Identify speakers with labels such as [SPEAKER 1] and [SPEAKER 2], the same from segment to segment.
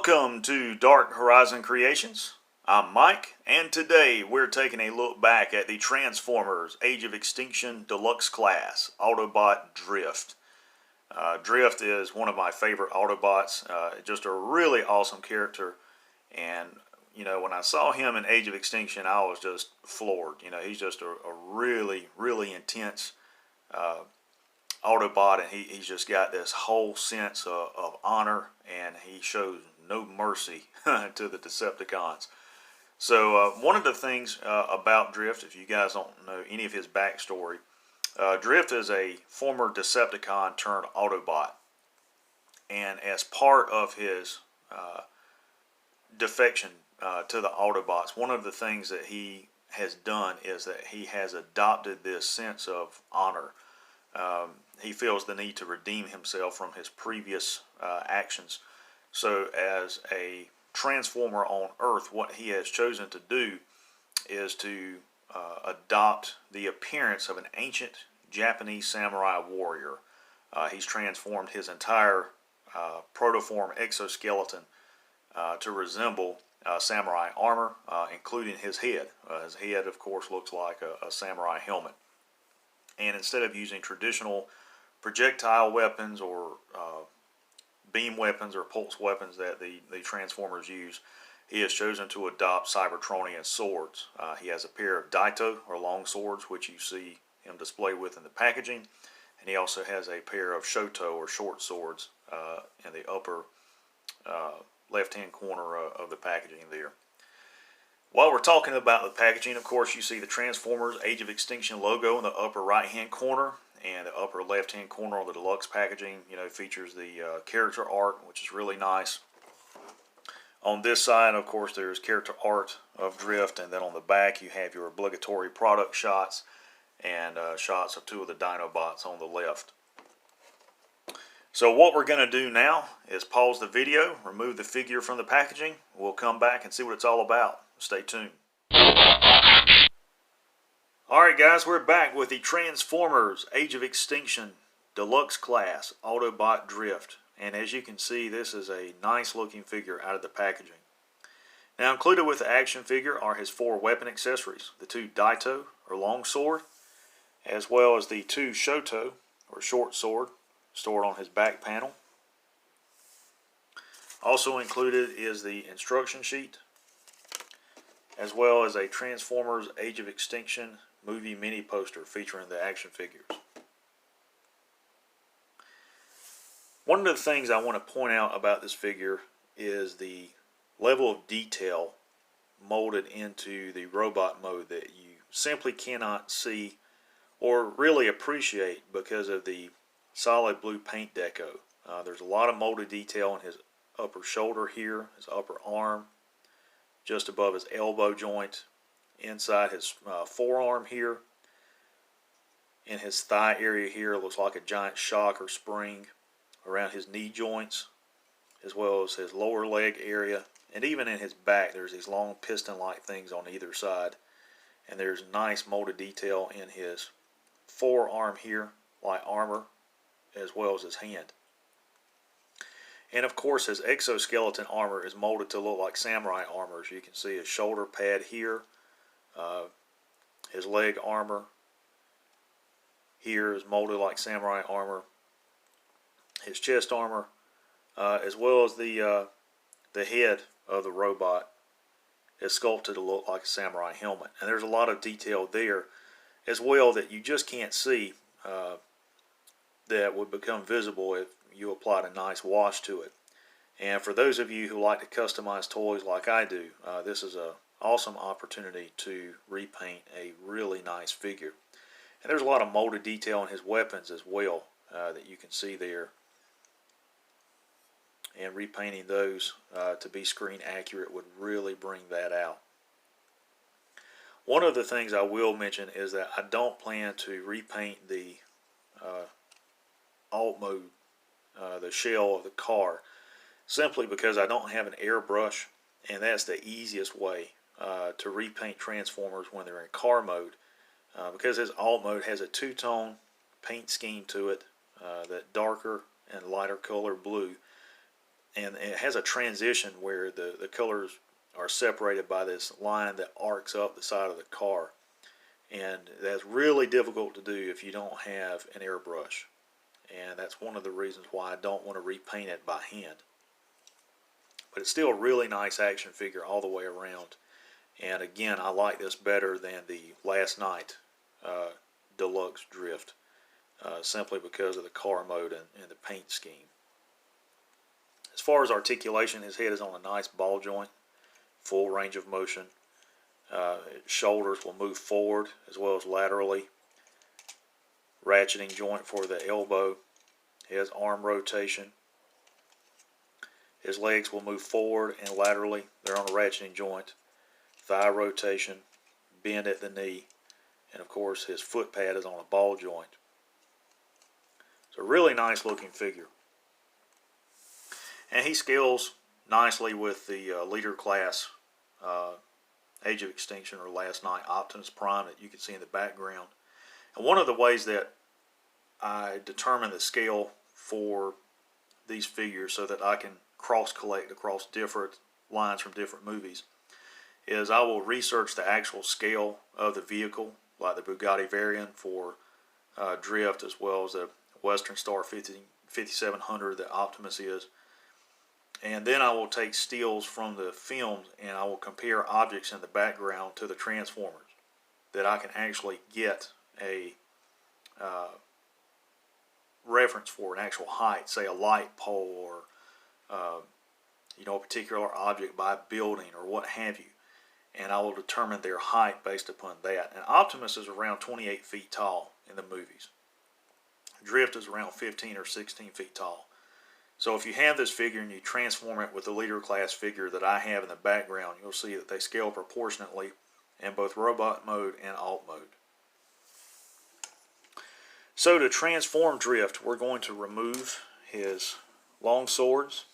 [SPEAKER 1] Welcome to Dark Horizon Creations. I'm Mike, and today we're taking a look back at the Transformers Age of Extinction Deluxe Class, Autobot Drift. Drift is one of my favorite Autobots, just a really awesome character, and when I saw him in Age of Extinction, I was just floored. He's just a really, really intense Autobot, and he's just got this whole sense of honor, and he shows no mercy to the Decepticons. So one of the things about Drift, if you guys don't know any of his backstory, Drift is a former Decepticon turned Autobot, and as part of his defection to the Autobots, one of the things that he has done is that he has adopted this sense of honor. He feels the need to redeem himself from his previous actions. So as a Transformer on Earth, what he has chosen to do is to adopt the appearance of an ancient Japanese samurai warrior. He's transformed his entire protoform exoskeleton to resemble samurai armor, including his head. His head, of course, looks like a samurai helmet. And instead of using traditional projectile weapons or beam weapons or pulse weapons that the Transformers use, he has chosen to adopt Cybertronian swords. He has a pair of Daito, or long swords, which you see him display with in the packaging. And he also has a pair of Shoto, or short swords, in the upper left-hand corner of the packaging there. While we're talking about the packaging, of course, you see the Transformers Age of Extinction logo in the upper right-hand corner, and the upper left-hand corner of the deluxe packaging, features the character art, which is really nice. On this side, of course, there's character art of Drift, and then on the back you have your obligatory product shots and shots of two of the Dinobots on the left. So what we're going to do now is pause the video, remove the figure from the packaging. We'll come back and see what it's all about. Stay tuned. Alright guys, we're back with the Transformers Age of Extinction Deluxe Class Autobot Drift. And as you can see, this is a nice looking figure out of the packaging. Now included with the action figure are his 4 weapon accessories. The 2 Daito, or long sword, as well as the 2 Shoto, or short sword, stored on his back panel. Also included is the instruction sheet, as well as a Transformers Age of Extinction movie mini poster featuring the action figures. One of the things I want to point out about this figure is the level of detail molded into the robot mode that you simply cannot see or really appreciate because of the solid blue paint deco. There's a lot of molded detail in his upper shoulder here, his upper arm, just above his elbow joint, inside his forearm here, in his thigh area here. It looks like a giant shock or spring around his knee joints, as well as his lower leg area, and even in his back there's these long piston-like things on either side. And there's nice molded detail in his forearm here, like armor, as well as his hand. And of course his exoskeleton armor is molded to look like samurai armor. As you can see, his shoulder pad here, his leg armor here is molded like samurai armor. His chest armor, as well as the head of the robot, is sculpted to look like a samurai helmet. And there's a lot of detail there as well that you just can't see, that would become visible if you applied a nice wash to it. And for those of you who like to customize toys like I do, this is an awesome opportunity to repaint a really nice figure. And there's a lot of molded detail in his weapons as well that you can see there. And repainting those to be screen accurate would really bring that out. One of the things I will mention is that I don't plan to repaint the alt mode, the shell of the car, simply because I don't have an airbrush, and that's the easiest way to repaint Transformers when they're in car mode, because his alt mode has a two-tone paint scheme to it, that darker and lighter color blue, and it has a transition where the colors are separated by this line that arcs up the side of the car, and that's really difficult to do if you don't have an airbrush, and that's one of the reasons why I don't want to repaint it by hand. But it's still a really nice action figure all the way around, and again, I like this better than the Last Night Deluxe Drift, simply because of the car mode and the paint scheme. As far as articulation, his head is on a nice ball joint, full range of motion. Shoulders will move forward as well as laterally. Ratcheting joint for the elbow. He has arm rotation. His legs will move forward and laterally. They're on a ratcheting joint. Thigh rotation, bend at the knee, and of course his foot pad is on a ball joint. It's a really nice looking figure. And he scales nicely with the leader class Age of Extinction or Last Night Optimus Prime that you can see in the background. And one of the ways that I determine the scale for these figures so that I can cross-collect across different lines from different movies is I will research the actual scale of the vehicle, like the Bugatti variant for Drift, as well as the Western Star 5700 that Optimus is. And then I will take stills from the films and I will compare objects in the background to the Transformers that I can actually get a reference for an actual height, say a light pole or a particular object by a building or what have you. And I will determine their height based upon that. And Optimus is around 28 feet tall in the movies. Drift is around 15 or 16 feet tall. So if you have this figure and you transform it with the leader class figure that I have in the background, you'll see that they scale proportionately in both robot mode and alt mode. So to transform Drift, we're going to remove his long swords,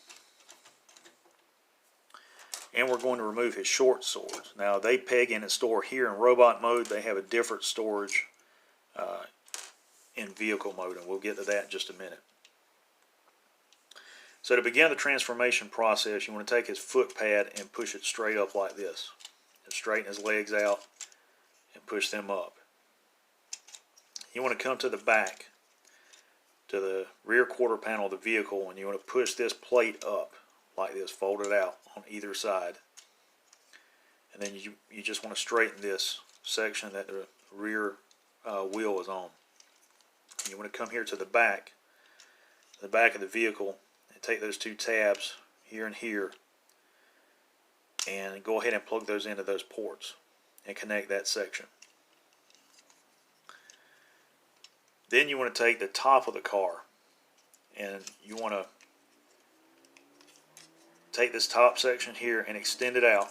[SPEAKER 1] and we're going to remove his short swords. Now they peg in and store here in robot mode. They have a different storage in vehicle mode, and we'll get to that in just a minute. So to begin the transformation process, you want to take his foot pad and push it straight up like this. And straighten his legs out and push them up. You want to come to the back, to the rear quarter panel of the vehicle, and you want to push this plate up like this, fold it out on either side. And then you just want to straighten this section that the rear wheel is on. You want to come here to the back of the vehicle, and take those two tabs here and here and go ahead and plug those into those ports and connect that section. Then you want to take the top of the car and you want to take this top section here and extend it out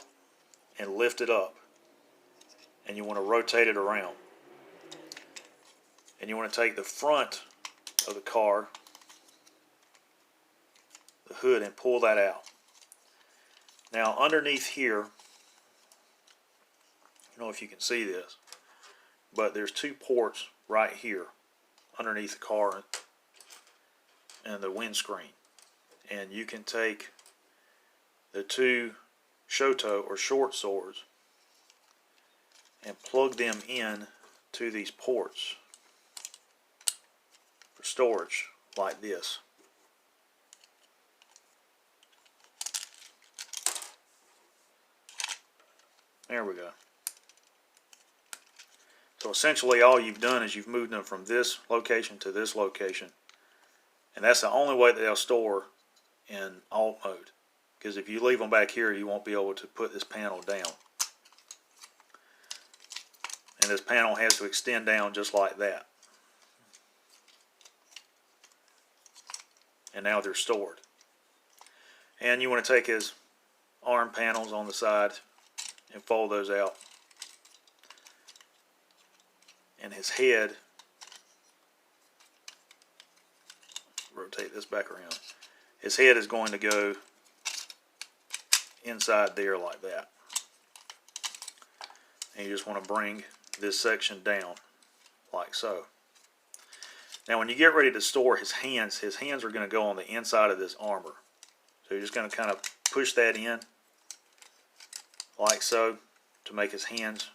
[SPEAKER 1] and lift it up, and you want to rotate it around. And you want to take the front of the car, the hood, and pull that out. Now underneath here, I don't know if you can see this, but there's two ports right here underneath the car and the windscreen. And you can take the two Shoto or short swords and plug them in to these ports for storage like this. There we go. So essentially all you've done is you've moved them from this location to this location. And that's the only way that they'll store in alt mode. Because if you leave them back here, you won't be able to put this panel down. And this panel has to extend down just like that. And now they're stored. And you want to take his arm panels on the side and fold those out. And his head, rotate this back around. His head is going to go inside there like that. And you just want to bring this section down like so. Now when you get ready to store his hands are going to go on the inside of this armor. So you're just going to kind of push that in like so to make his hands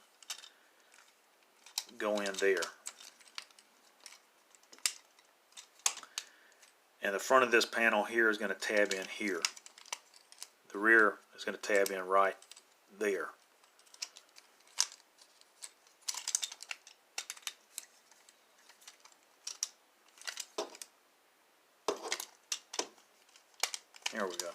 [SPEAKER 1] go in there. And the front of this panel here is going to tab in here. The rear is going to tab in right there. There we go.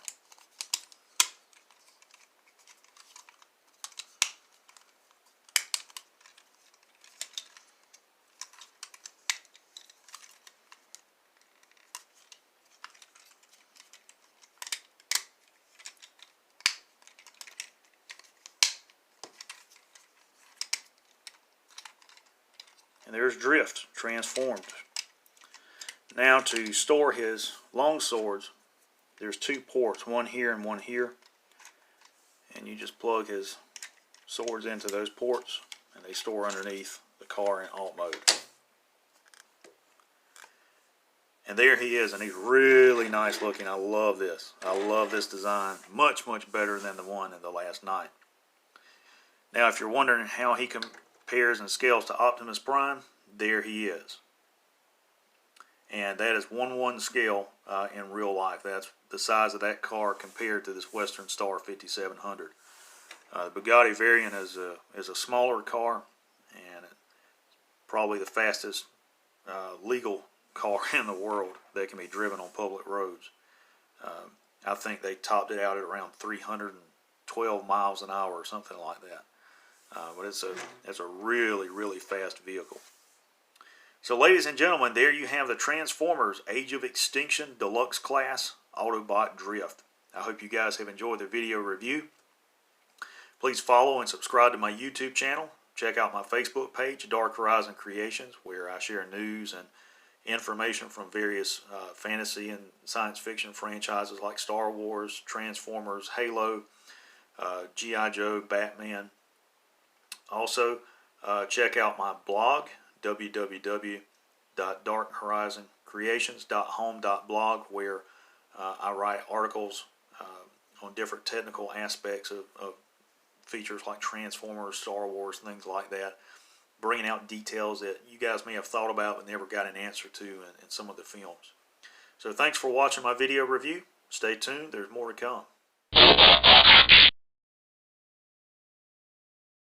[SPEAKER 1] And there's Drift transformed. Now to store his long swords, there's two ports, one here and one here. And you just plug his swords into those ports and they store underneath the car in alt mode. And there he is, and he's really nice looking. I love this. I love this design. Much, much better than the one in the Last Knight. Now if you're wondering how he compares and scales to Optimus Prime, there he is. And that is 1:1 scale in real life. That's the size of that car compared to this Western Star 5700. The Bugatti variant is a smaller car, and probably the fastest legal car in the world that can be driven on public roads. I think they topped it out at around 312 miles an hour or something like that. But it's a really, really fast vehicle. So ladies and gentlemen, there you have the Transformers Age of Extinction Deluxe Class Autobot Drift. I hope you guys have enjoyed the video review. Please follow and subscribe to my YouTube channel. Check out my Facebook page, Dark Horizon Creations, where I share news and information from various fantasy and science fiction franchises like Star Wars, Transformers, Halo, G.I. Joe, Batman. Also, check out my blog, www.darkhorizoncreations.home.blog, where I write articles on different technical aspects of features like Transformers, Star Wars, things like that, bringing out details that you guys may have thought about but never got an answer to in some of the films. So thanks for watching my video review. Stay tuned, there's more to come.